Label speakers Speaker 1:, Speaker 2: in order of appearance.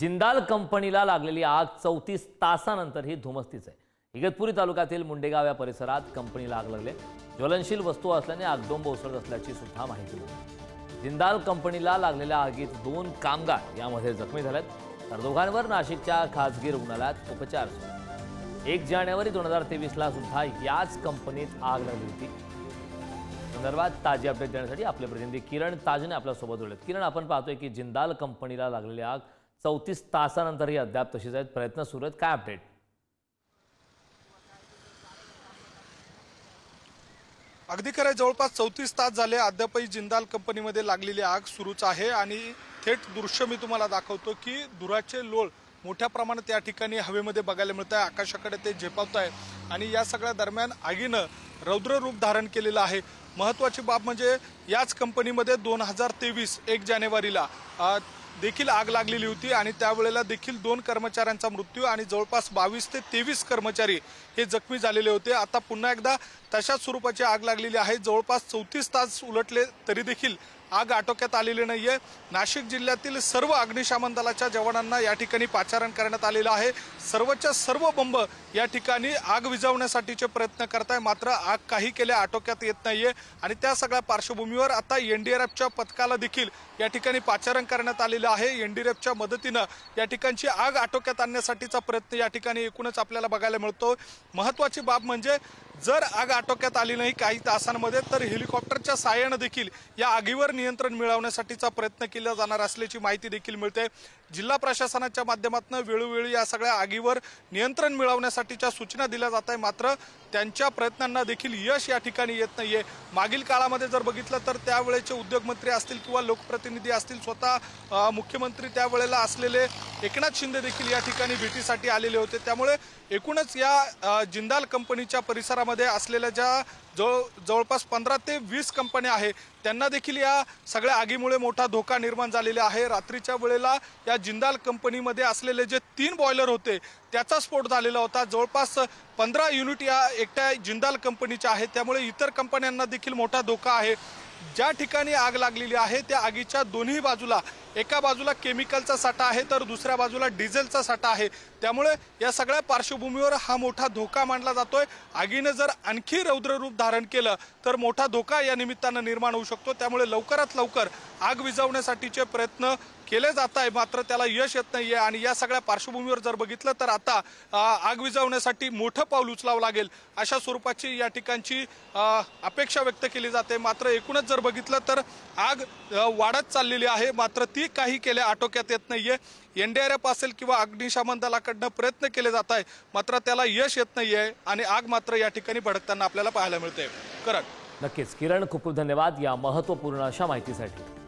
Speaker 1: जिंदाल कंपनीला लागलेली आग 34 तासानंतर ही धुमस्तीच आहे। इगतपुरी तालुक्यातील मुंडेगाव या परिसरात कंपनीला आग लागली। ज्वलनशील वस्तू असल्याने आगडोंब उसळत असल्याची सुद्धा माहिती मिळाली। जिंदाल कंपनीला लागलेल्या आगीत 2 कामगार यामध्ये जखमी झालेत, तर दोघांवर नाशिकच्या खासगी रुग्णालयात उपचार सुरू आहेत। 1 जानेवारी 2023 ला सुद्धा याच कंपनीत आग लागली होती। संदर्भात ताजी अपडेट देण्यासाठी आपले प्रतिनिधी किरण ताजने आपल्यासोबत जोडलेत। किरण, आपण पाहतोय की जिंदाल कंपनीला लागलेली आग 34 तासानंतरही अद्याप तशीच आहेत, प्रयत्न सुरू आहेत, काय अपडेट?
Speaker 2: अगदी खरं, जवळपास 34 तास झाले अद्यापही जिंदाल कंपनीमध्ये लागलेली आग सुरूच आहे आणि थेट दृश्य मी तुम्हाला दाखवतो की धुराचे लोळ मोठ्या प्रमाणात या ठिकाणी हवेमध्ये बघायला मिळत आहे। आकाशाकडे ते झेपावत आहे आणि या सगळ्या दरम्यान आगीनं रौद्र रूप धारण केलेलं आहे। महत्त्वाची बाब म्हणजे याच कंपनीमध्ये 2023 1 जानेवारीला देखील आग लागलेली होती आणि त्यावेळेला देखील 2 कर्मचाऱ्यांचा मृत्यू आणि जवळपास 22 ते 23 कर्मचारी हे जखमी झालेले होते। आता पुन्हा एकदा तशाच स्वरूपाची आग लागलेली आहे। जवळपास 34 तास उलटले तरी देखील आग आटोक्यात आलेली नाहीये। नाशिक जिल्ह्यातील सर्व अग्निशमन दलाच्या जवानांना या ठिकाणी पाचारण करण्यात आलेलं आहे। सर्वच्या सर्व बंब या ठिकाणी आग विझवण्यासाठीचे प्रयत्न करत आहे, मात्र आग काही केल्या आटोक्यात येत नाहीये आणि त्या सगळ्या पार्श्वभूमीवर आता एनडीआरएफच्या पथकाला देखील या ठिकाणी पाचारण करण्यात आलेलं आहे। एनडीआरएफच्या मदतीनं या ठिकाणची आग आटोक्यात आणण्यासाठीचा प्रयत्न या ठिकाणी एकूणच आपल्याला बघायला मिळतो। महत्त्वाची बाब म्हणजे जर आग आटोक्यात आली नाही काही तासांमध्ये तर हेलिकॉप्टरच्या साहाय्याने देखील या आगीवर नियंत्रण मिळवण्यासाठीचा प्रयत्न केला जाणार असल्याची माहिती देखील मिळते। जिल्हा प्रशासनाच्या माध्यमातून वेळोवेळी या सगळ्या आगीवर नियंत्रण मिळवण्यासाठीच्या सूचना दिल्या जात आहे, मात्र त्यांच्या प्रयत्नांना देखील यश या ठिकाणी येत नाहीये। मागील काळामध्ये जर बघितलं तर त्यावेळेचे उद्योगमंत्री असतील किंवा लोकप्रतिनिधी असतील, स्वतः मुख्यमंत्री त्यावेळेला असलेले एकनाथ शिंदे देखील या ठिकाणी भेटीसाठी आलेले होते। त्यामुळे एकूणच या जिंदाल कंपनीच्या परिसरामध्ये असलेल्या ज्या जवळपास 15 ते 20 कंपन्या आहेत त्यांना देखील या सगळ्या आगीमुळे मोठा धोका निर्माण झालेला आहे। रात्रीच्या वेळेला या जिंदाल कंपनीमध्ये असलेले जे 3 बॉयलर होते त्याचा स्फोट झालेला होता। जवळपास 15 युनिट या एकट्या जिंदाल कंपनीच्या आहेत, त्यामुळे इतर कंपन्यांना देखील मोठा धोका आहे। ज्या ठिकाणी आग लागलेली आहे त्या आगीच्या दोन्ही बाजूला एका बाजूला केमिकलचा साठा आहे तर दुसऱ्या बाजूला डिझेलचा साठा आहे, त्यामुळे या सगळ्या पार्श्वभूमीवर हा मोठा धोका मानला जातोय। आगीने जर आणखी रौद्र रूप धारण केलं तर मोठा धोका या निमित्तानं निर्माण होऊ शकतो। त्यामुळे लवकरात लवकर आग विझवण्यासाठीचे प्रयत्न केले जात आहे, मात्र त्याला यश येत नाहीये आणि या सगळ्या पार्श्वभूमीवर जर बघितलं तर आता आग विझवण्यासाठी मोठं पाऊल उचलावं लागेल अशा स्वरूपाची या ठिकाणची अपेक्षा व्यक्त केली जाते। मात्र एकूणच जर बघितलं तर आग वाढत चाललेली आहे, मात्र ती काही केल्या आटोक्यात येत नाहीये। एनडीआरएफ असेल किंवा अग्निशमन दलाकडनं प्रयत्न केले जात आहे, मात्र त्याला यश येत नाहीये आणि आग मात्र या ठिकाणी भडकताना आपल्याला पाहायला मिळते। करण,
Speaker 1: नक्कीच किरण, खूप खूप धन्यवाद या महत्त्वपूर्ण अशा माहितीसाठी।